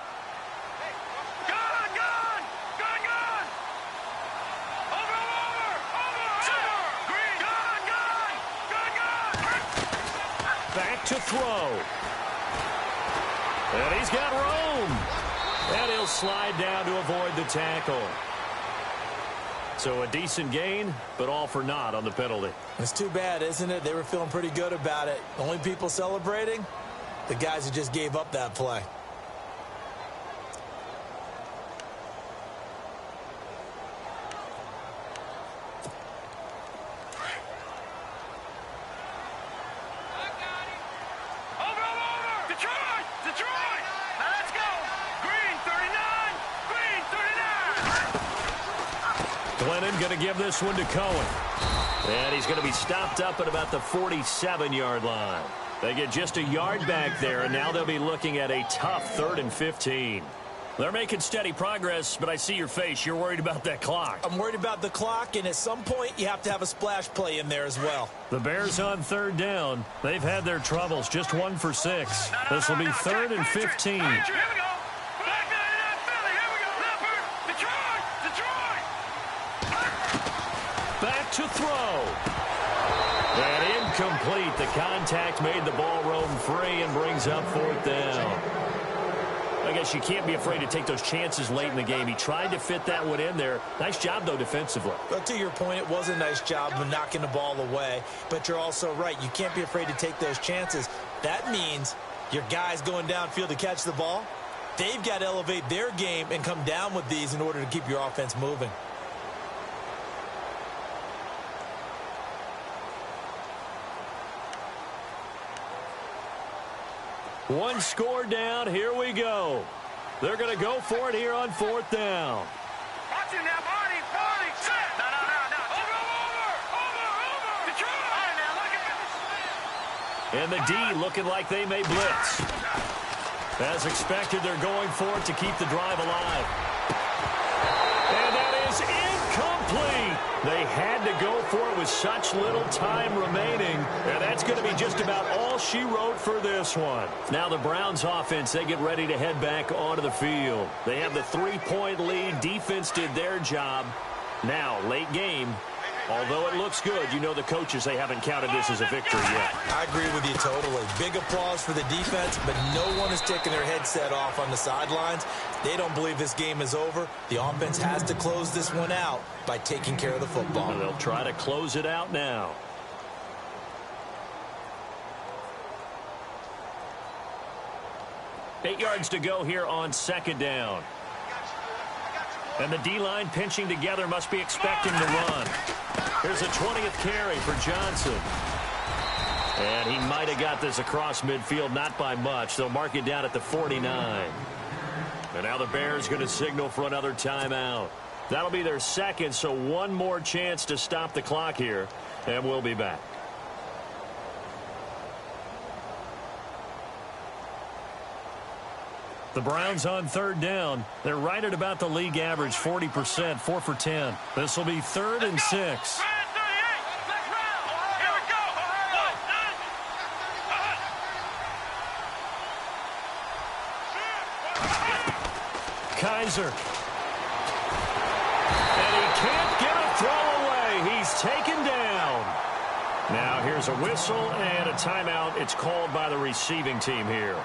Gone! Over! Green! Gone! Back to throw. And he's got room. And he'll slide down to avoid the tackle. So a decent gain, but all for naught on the penalty. It's too bad, isn't it? They were feeling pretty good about it. The only people celebrating, the guys who just gave up that play. Detroit! Now let's go! Green, 39! Glennon going to give this one to Cohen. And he's going to be stopped up at about the 47-yard line. They get just a yard back there, and now they'll be looking at a tough 3rd and 15. They're making steady progress, but I see your face. You're worried about that clock. I'm worried about the clock, and at some point, you have to have a splash play in there as well. The Bears on 3rd down. They've had their troubles. Just 1 for 6. This will be 3rd and 15. Here we go. Back 99 Philly. Here we go. Leopard. Detroit. Back to throw. And incomplete. The contact made the ball roam free and brings up 4th down. I guess you can't be afraid to take those chances late in the game. He tried to fit that one in there. Nice job, though, defensively. But to your point, it was a nice job of knocking the ball away. But you're also right. You can't be afraid to take those chances. That means your guys going downfield to catch the ball, they've got to elevate their game and come down with these in order to keep your offense moving. One score down. Here we go. They're going to go for it here on 4th down. Watch him now, Barney. Set. No. Over. Detroit. All right, now look at And the D looking like they may blitz. As expected, they're going for it to keep the drive alive. And that is incomplete. They had to go for it with such little time remaining. And that's going to be just about all she wrote for this one. Now the Browns offense, they get ready to head back onto the field. They have the 3-point lead. Defense did their job. Now, late game. Although it looks good, you know the coaches, they haven't counted this as a victory yet. I agree with you totally. Big applause for the defense, but no one is taking their headset off on the sidelines. They don't believe this game is over. The offense has to close this one out by taking care of the football. And they'll try to close it out now. 8 yards to go here on second down. And the D-line pinching together must be expecting to run. Here's a 20th carry for Johnson. And he might have got this across midfield, not by much. They'll mark it down at the 49. And now the Bears going to signal for another timeout. That'll be their second, so one more chance to stop the clock here, and we'll be back. The Browns on third down. They're right at about the league average, 40%, 4 for 10. This will be 3rd and 6. Kaiser. And he can't get a throw away. He's taken down. Now here's a whistle and a timeout. It's called by the receiving team here.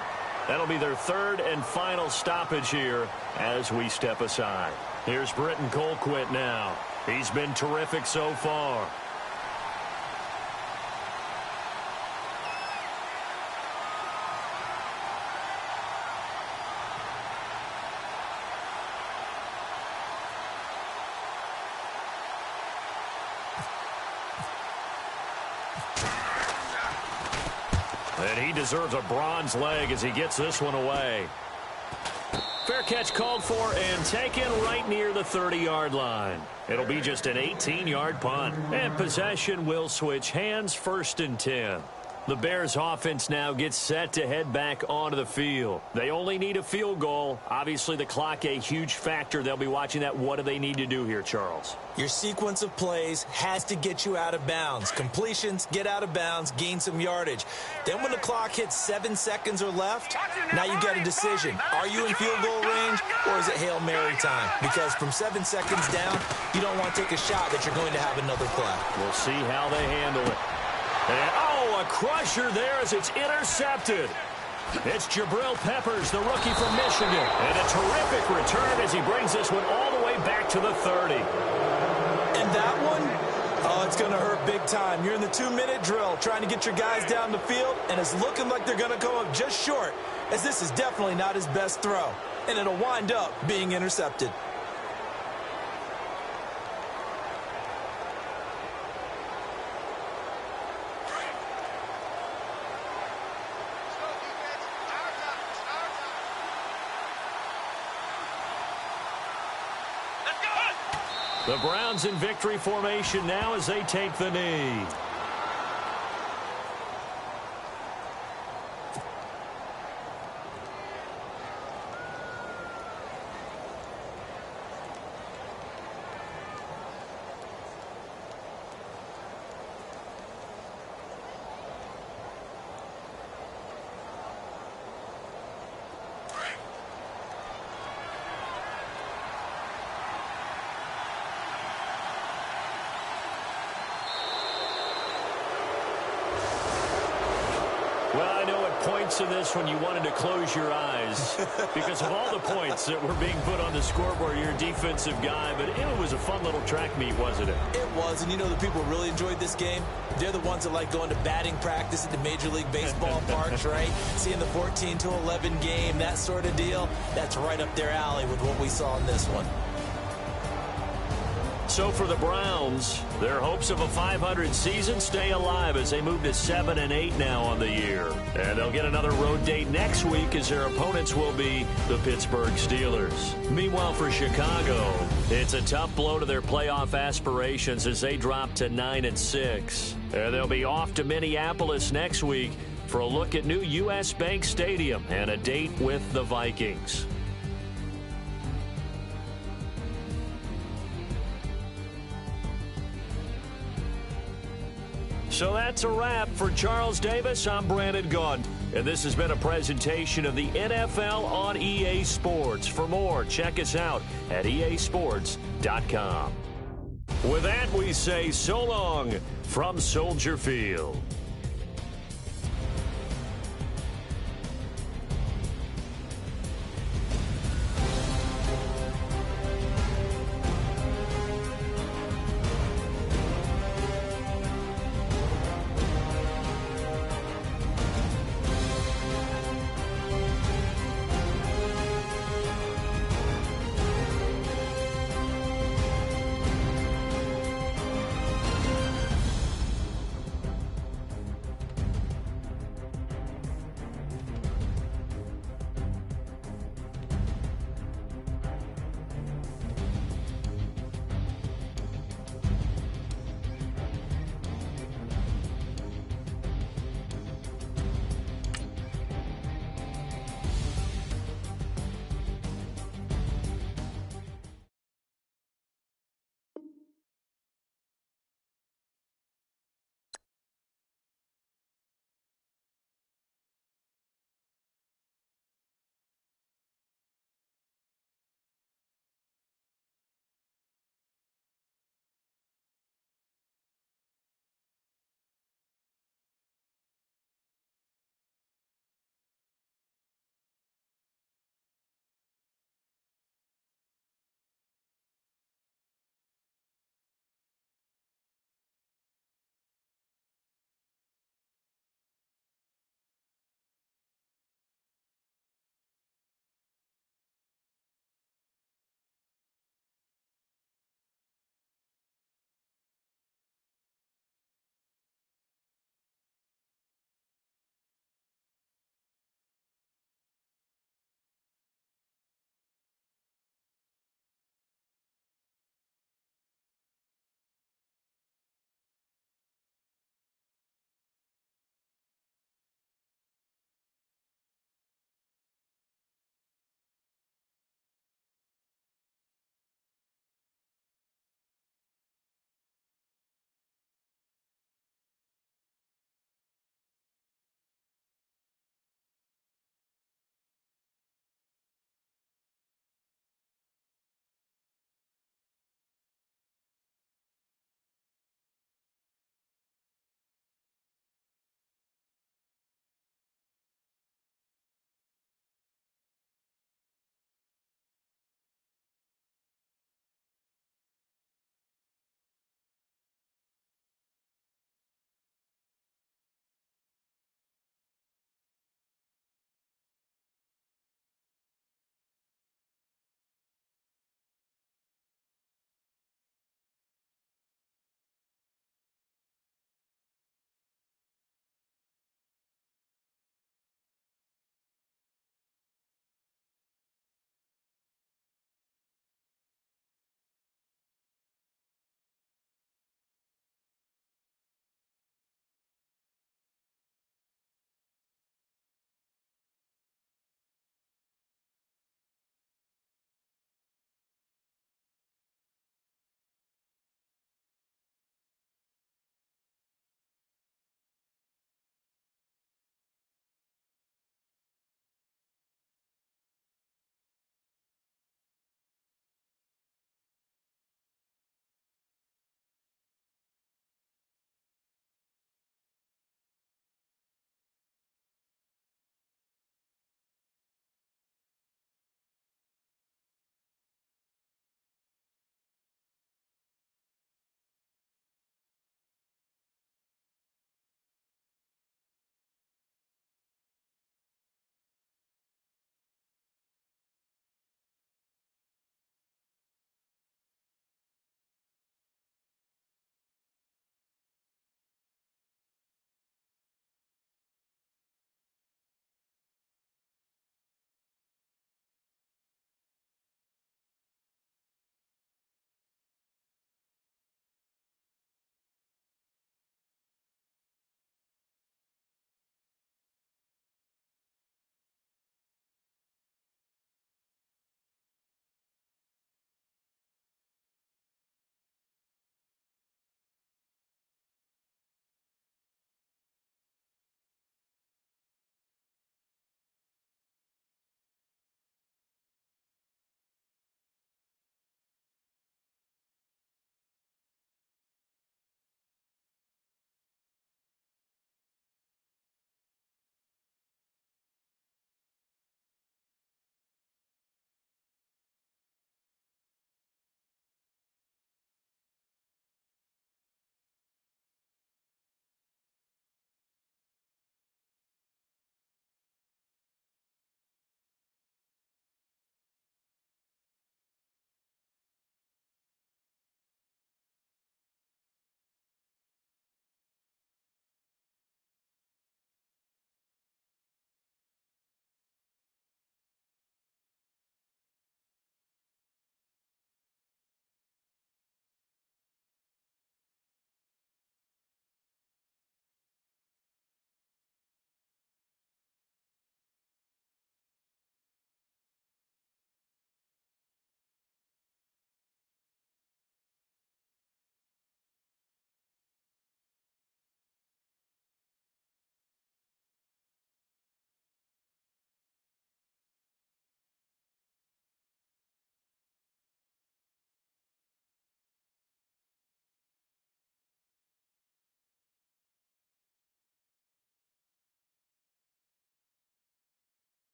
That'll be their 3rd and final stoppage here as we step aside. Here's Britton Colquitt now. He's been terrific so far. And he deserves a bronze leg as he gets this one away. Fair catch called for and taken right near the 30-yard line. It'll be just an 18-yard punt. And possession will switch hands, 1st and 10. The Bears offense now gets set to head back onto the field. They only need a field goal. Obviously, the clock a huge factor. They'll be watching that. What do they need to do here, Charles? Your sequence of plays has to get you out of bounds. Completions, get out of bounds, gain some yardage. Then when the clock hits 7 seconds or left, now you get a decision. Are you in field goal range or is it Hail Mary time? Because from 7 seconds down, you don't want to take a shot that you're going to have another play. We'll see how they handle it. And, a crusher there as it's intercepted. It's Jabril Peppers, the rookie from Michigan. And a terrific return as he brings this one all the way back to the 30. And that one, oh, it's going to hurt big time. You're in the 2-minute drill trying to get your guys down the field, and it's looking like they're going to go up just short, as this is definitely not his best throw. And it'll wind up being intercepted. The Browns in victory formation now as they take the knee. To this when you wanted to close your eyes because of all the points that were being put on the scoreboard. You're a defensive guy, but it was a fun little track meet, wasn't it? It was, and you know the people who really enjoyed this game? They're the ones that like going to batting practice at the Major League Baseball parks, right? Seeing the 14-11 game, that sort of deal. That's right up their alley with what we saw in this one. So for the Browns, their hopes of a 500 season stay alive as they move to 7-8 now on the year. And they'll get another road date next week as their opponents will be the Pittsburgh Steelers. Meanwhile, for Chicago, it's a tough blow to their playoff aspirations as they drop to 9-6. And they'll be off to Minneapolis next week for a look at new U.S. Bank Stadium and a date with the Vikings. So that's a wrap. For Charles Davis, I'm Brandon Gaudin. And this has been a presentation of the NFL on EA Sports. For more, check us out at easports.com. With that, we say so long from Soldier Field.